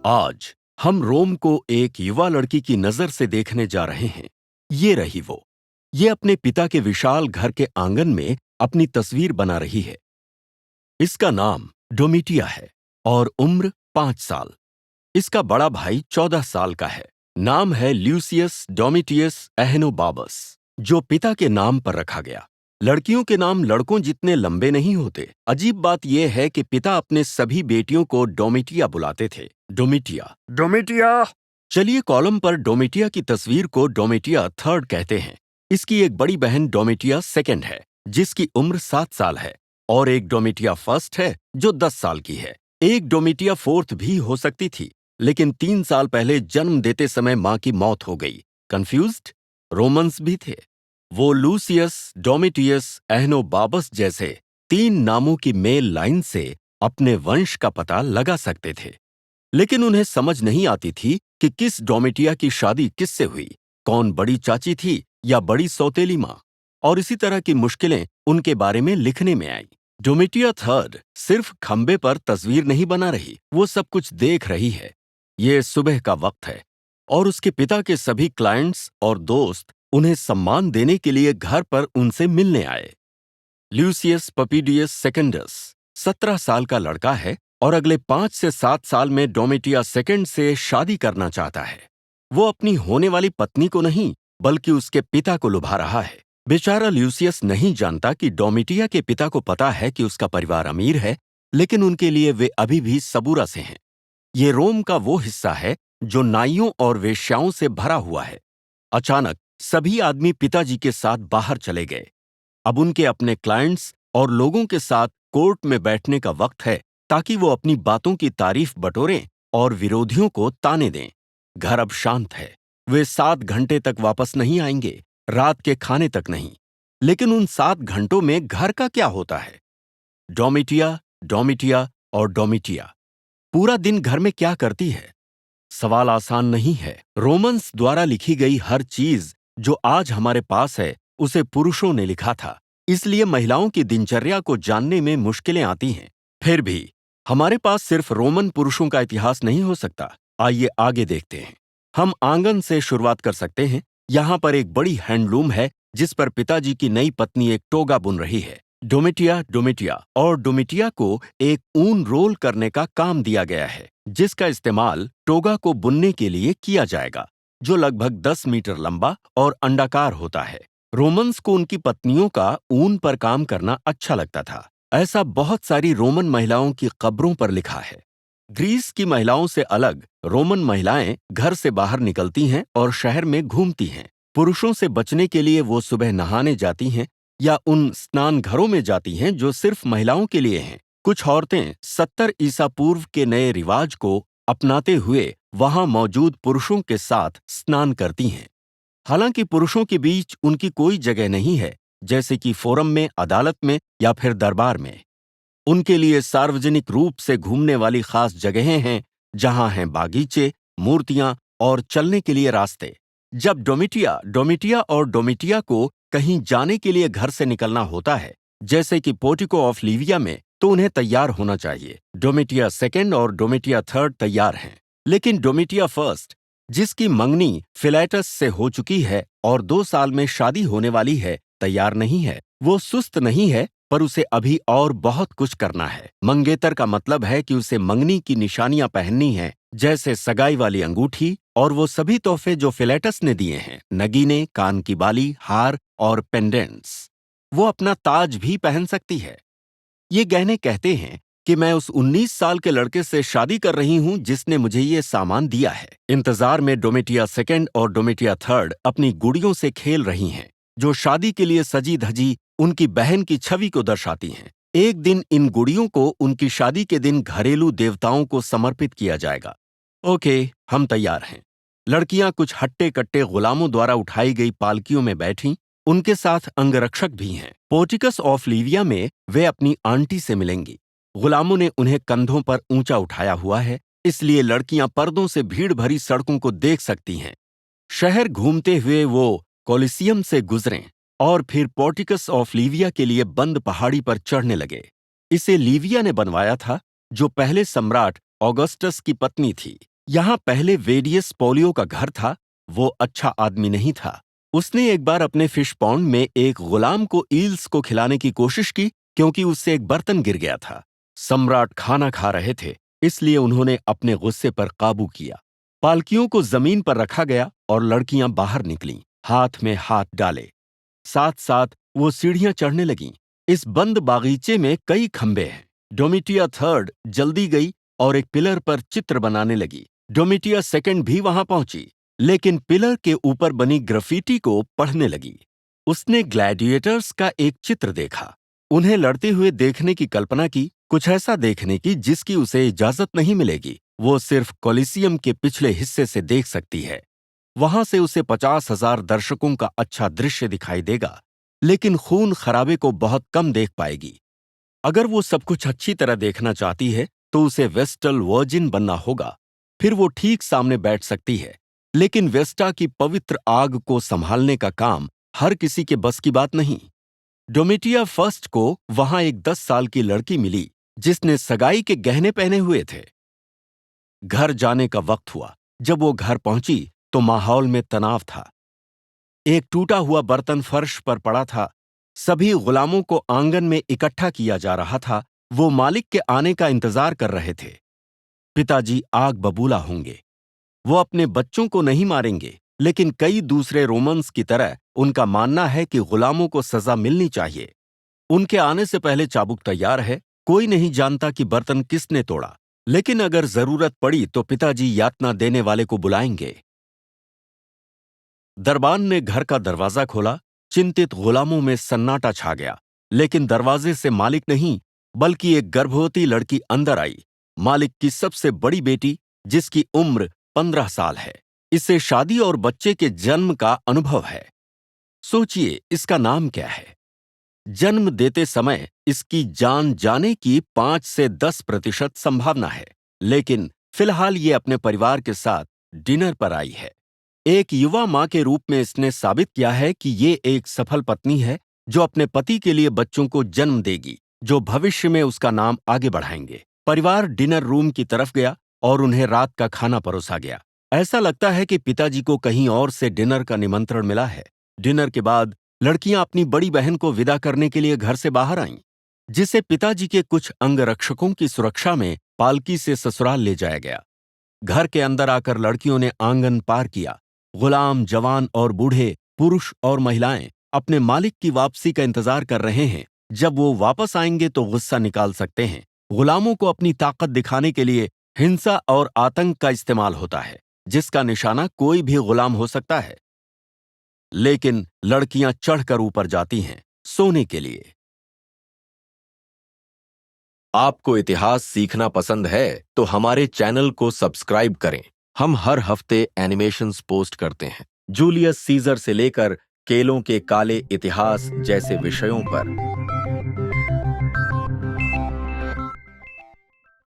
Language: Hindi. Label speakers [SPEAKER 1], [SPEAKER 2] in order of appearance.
[SPEAKER 1] आज हम रोम को एक युवा लड़की की नजर से देखने जा रहे हैं। ये रही वो। ये अपने पिता के विशाल घर के आंगन में अपनी तस्वीर बना रही है। इसका नाम डोमिटिया है और उम्र 5 साल। इसका बड़ा भाई 14 साल का है। नाम है ल्यूसियस डोमिटियस एहनोबाबस, जो पिता के नाम पर रखा गया। लड़कियों के नाम लड़कों जितने लंबे नहीं होते। अजीब बात यह है कि पिता अपने सभी बेटियों को डोमिटिया बुलाते थे। डोमिटिया, डोमिटिया। चलिए कॉलम पर डोमिटिया की तस्वीर को डोमिटिया थर्ड कहते हैं। इसकी एक बड़ी बहन डोमिटिया सेकंड है, जिसकी उम्र 7 साल है, और एक डोमिटिया फर्स्ट है जो 10 साल की है। एक डोमिटिया फोर्थ भी हो सकती थी, लेकिन 3 साल पहले जन्म देते समय मां की मौत हो गई। कंफ्यूज्ड? रोमन्स भी थे। वो लूसियस डोमिटियस एहनोबाबस जैसे 3 नामों की मेल लाइन से अपने वंश का पता लगा सकते थे, लेकिन उन्हें समझ नहीं आती थी कि किस डोमिटिया की शादी किससे हुई, कौन बड़ी चाची थी या बड़ी सौतेली मां। और इसी तरह की मुश्किलें उनके बारे में लिखने में आई। डोमिटिया थर्ड सिर्फ खंबे पर तस्वीर नहीं बना रही, वो सब कुछ देख रही है। ये सुबह का वक्त है और उसके पिता के सभी क्लाइंट्स और दोस्त उन्हें सम्मान देने के लिए घर पर उनसे मिलने आए। ल्यूसियस पपीडियस सेकेंडस 17 साल का लड़का है और अगले 5 से 7 साल में डोमिटिया सेकेंड से शादी करना चाहता है। वो अपनी होने वाली पत्नी को नहीं, बल्कि उसके पिता को लुभा रहा है। बेचारा ल्यूसियस नहीं जानता कि डोमिटिया के पिता को पता है कि उसका परिवार अमीर है, लेकिन उनके लिए वे अभी भी सबूरा से हैं। ये रोम का वो हिस्सा है जो नाइयों और वेश्याओं से भरा हुआ है। अचानक सभी आदमी पिताजी के साथ बाहर चले गए। अब उनके अपने क्लाइंट्स और लोगों के साथ कोर्ट में बैठने का वक्त है, ताकि वो अपनी बातों की तारीफ बटोरें और विरोधियों को ताने दें। घर अब शांत है। वे 7 घंटे तक वापस नहीं आएंगे, रात के खाने तक नहीं। लेकिन उन 7 घंटों में घर का क्या होता है? डोमिटिया, डोमिटिया और डोमिटिया पूरा दिन घर में क्या करती है? सवाल आसान नहीं है। रोमन्स द्वारा लिखी गई हर चीज जो आज हमारे पास है, उसे पुरुषों ने लिखा था। इसलिए महिलाओं की दिनचर्या को जानने में मुश्किलें आती हैं। फिर भी हमारे पास सिर्फ रोमन पुरुषों का इतिहास नहीं हो सकता। आइए आगे देखते हैं। हम आंगन से शुरुआत कर सकते हैं। यहाँ पर एक बड़ी हैंडलूम है, जिस पर पिताजी की नई पत्नी एक टोगा बुन रही है। डोमिटिया, डोमिटिया और डोमिटिया को एक ऊन रोल करने का काम दिया गया है, जिसका इस्तेमाल टोगा को बुनने के लिए किया जाएगा, जो लगभग 10 मीटर लंबा और अंडाकार होता है। रोमन्स को उनकी पत्नियों का ऊन पर काम करना अच्छा लगता था। ऐसा बहुत सारी रोमन महिलाओं की कब्रों पर लिखा है। ग्रीस की महिलाओं से अलग रोमन महिलाएं घर से बाहर निकलती हैं और शहर में घूमती हैं। पुरुषों से बचने के लिए वो सुबह नहाने जाती हैं या उन स्नान घरों में जाती हैं जो सिर्फ महिलाओं के लिए हैं। कुछ औरतें 70 ईसा पूर्व के नए रिवाज को अपनाते हुए वहां मौजूद पुरुषों के साथ स्नान करती हैं। हालांकि पुरुषों के बीच उनकी कोई जगह नहीं है, जैसे कि फोरम में, अदालत में या फिर दरबार में। उनके लिए सार्वजनिक रूप से घूमने वाली खास जगहें हैं, जहां हैं बागीचे, मूर्तियां और चलने के लिए रास्ते। जब डोमिटिया और डोमिटिया को कहीं जाने के लिए घर से निकलना होता है, जैसे कि पोर्टिको ऑफ लिविया में, तो उन्हें तैयार होना चाहिए। डोमिटिया सेकेंड और डोमिटिया थर्ड तैयार हैं, लेकिन डोमिटिया फर्स्ट, जिसकी मंगनी फिलैटस से हो चुकी है और 2 साल में शादी होने वाली है, तैयार नहीं है। वो सुस्त नहीं है, पर उसे अभी और बहुत कुछ करना है। मंगेतर का मतलब है कि उसे मंगनी की निशानियां पहननी हैं, जैसे सगाई वाली अंगूठी और वो सभी तोहफे जो फिलेटस ने दिए हैं, नगीने, कान की बाली, हार और पेंडेंट्स। वो अपना ताज भी पहन सकती है। ये गहने कहते हैं कि मैं उस 19 साल के लड़के से शादी कर रही हूं जिसने मुझे ये सामान दिया है। इंतजार में डोमिटिया सेकेंड और डोमिटिया थर्ड अपनी गुड़ियों से खेल रही हैं, जो शादी के लिए सजी धजी उनकी बहन की छवि को दर्शाती हैं। एक दिन इन गुड़ियों को उनकी शादी के दिन घरेलू देवताओं को समर्पित किया जाएगा। ओके, हम तैयार हैं। लड़कियां कुछ हट्टे कट्टे गुलामों द्वारा उठाई गई पालकियों में बैठी, उनके साथ अंगरक्षक भी हैं। पोर्टिकस ऑफ लिविया में वे अपनी आंटी से मिलेंगी। गुलामों ने उन्हें कंधों पर ऊंचा उठाया हुआ है, इसलिए लड़कियां पर्दों से भीड़ भरी सड़कों को देख सकती हैं। शहर घूमते हुए वो कोलिसियम से गुजरें और फिर पोर्टिकस ऑफ लिविया के लिए बंद पहाड़ी पर चढ़ने लगे। इसे लिविया ने बनवाया था, जो पहले सम्राट ऑगस्टस की पत्नी थी। यहाँ पहले वेडियस पोलियो का घर था। वो अच्छा आदमी नहीं था। उसने एक बार अपने फिश पॉन्ड में एक गुलाम को ईल्स को खिलाने की कोशिश की, क्योंकि उससे एक बर्तन गिर गया था। सम्राट खाना खा रहे थे, इसलिए उन्होंने अपने गुस्से पर काबू किया। पालकियों को जमीन पर रखा गया और लड़कियां बाहर निकलीं, हाथ में हाथ डाले। साथ साथ वो सीढ़ियां चढ़ने लगीं। इस बंद बागीचे में कई खंबे हैं। डोमिटिया थर्ड जल्दी गई और एक पिलर पर चित्र बनाने लगी। डोमिटिया सेकंड भी वहां पहुंची, लेकिन पिलर के ऊपर बनी ग्राफिटी को पढ़ने लगी। उसने ग्लैडिएटर्स का एक चित्र देखा। उन्हें लड़ते हुए देखने की कल्पना की, कुछ ऐसा देखने की जिसकी उसे इजाजत नहीं मिलेगी। वो सिर्फ कोलिसियम के पिछले हिस्से से देख सकती है। वहां से उसे 50,000 दर्शकों का अच्छा दृश्य दिखाई देगा, लेकिन खून खराबे को बहुत कम देख पाएगी। अगर वो सब कुछ अच्छी तरह देखना चाहती है तो उसे वेस्टल वर्जिन बनना होगा। फिर वो ठीक सामने बैठ सकती है, लेकिन वेस्टा की पवित्र आग को संभालने का काम हर किसी के बस की बात नहीं। डोमिटिया फर्स्ट को वहां एक 10 साल की लड़की मिली जिसने सगाई के गहने पहने हुए थे। घर जाने का वक्त हुआ। जब वो घर पहुंची तो माहौल में तनाव था। एक टूटा हुआ बर्तन फर्श पर पड़ा था। सभी गुलामों को आंगन में इकट्ठा किया जा रहा था। वो मालिक के आने का इंतजार कर रहे थे। पिताजी आग बबूला होंगे। वो अपने बच्चों को नहीं मारेंगे, लेकिन कई दूसरे रोमन्स की तरह उनका मानना है कि गुलामों को सजा मिलनी चाहिए। उनके आने से पहले चाबुक तैयार है। कोई नहीं जानता कि बर्तन किसने तोड़ा, लेकिन अगर जरूरत पड़ी तो पिताजी यातना देने वाले को बुलाएंगे। दरबान ने घर का दरवाजा खोला। चिंतित गुलामों में सन्नाटा छा गया, लेकिन दरवाजे से मालिक नहीं, बल्कि एक गर्भवती लड़की अंदर आई। मालिक की सबसे बड़ी बेटी, जिसकी उम्र 15 साल है। इसे शादी और बच्चे के जन्म का अनुभव है। सोचिए, इसका नाम क्या है? जन्म देते समय इसकी जान जाने की 5 से 10% संभावना है, लेकिन फिलहाल ये अपने परिवार के साथ डिनर पर आई है। एक युवा मां के रूप में इसने साबित किया है कि ये एक सफल पत्नी है जो अपने पति के लिए बच्चों को जन्म देगी, जो भविष्य में उसका नाम आगे बढ़ाएंगे। परिवार डिनर रूम की तरफ गया और उन्हें रात का खाना परोसा गया। ऐसा लगता है कि पिताजी को कहीं और से डिनर का निमंत्रण मिला है। डिनर के बाद लड़कियां अपनी बड़ी बहन को विदा करने के लिए घर से बाहर आईं, जिसे पिताजी के कुछ अंगरक्षकों की सुरक्षा में पालकी से ससुराल ले जाया गया। घर के अंदर आकर लड़कियों ने आंगन पार किया। गुलाम, जवान और बूढ़े, पुरुष और महिलाएं अपने मालिक की वापसी का इंतजार कर रहे हैं। जब वो वापस आएंगे तो गुस्सा निकाल सकते हैं। गुलामों को अपनी ताकत दिखाने के लिए हिंसा और आतंक का इस्तेमाल होता है, जिसका निशाना कोई भी गुलाम हो सकता है। लेकिन लड़कियां चढ़कर ऊपर जाती हैं सोने के लिए। आपको इतिहास सीखना पसंद है तो हमारे चैनल को सब्सक्राइब करें। हम हर हफ्ते एनिमेशंस पोस्ट करते हैं, जूलियस सीजर से लेकर केलों के काले इतिहास जैसे विषयों पर।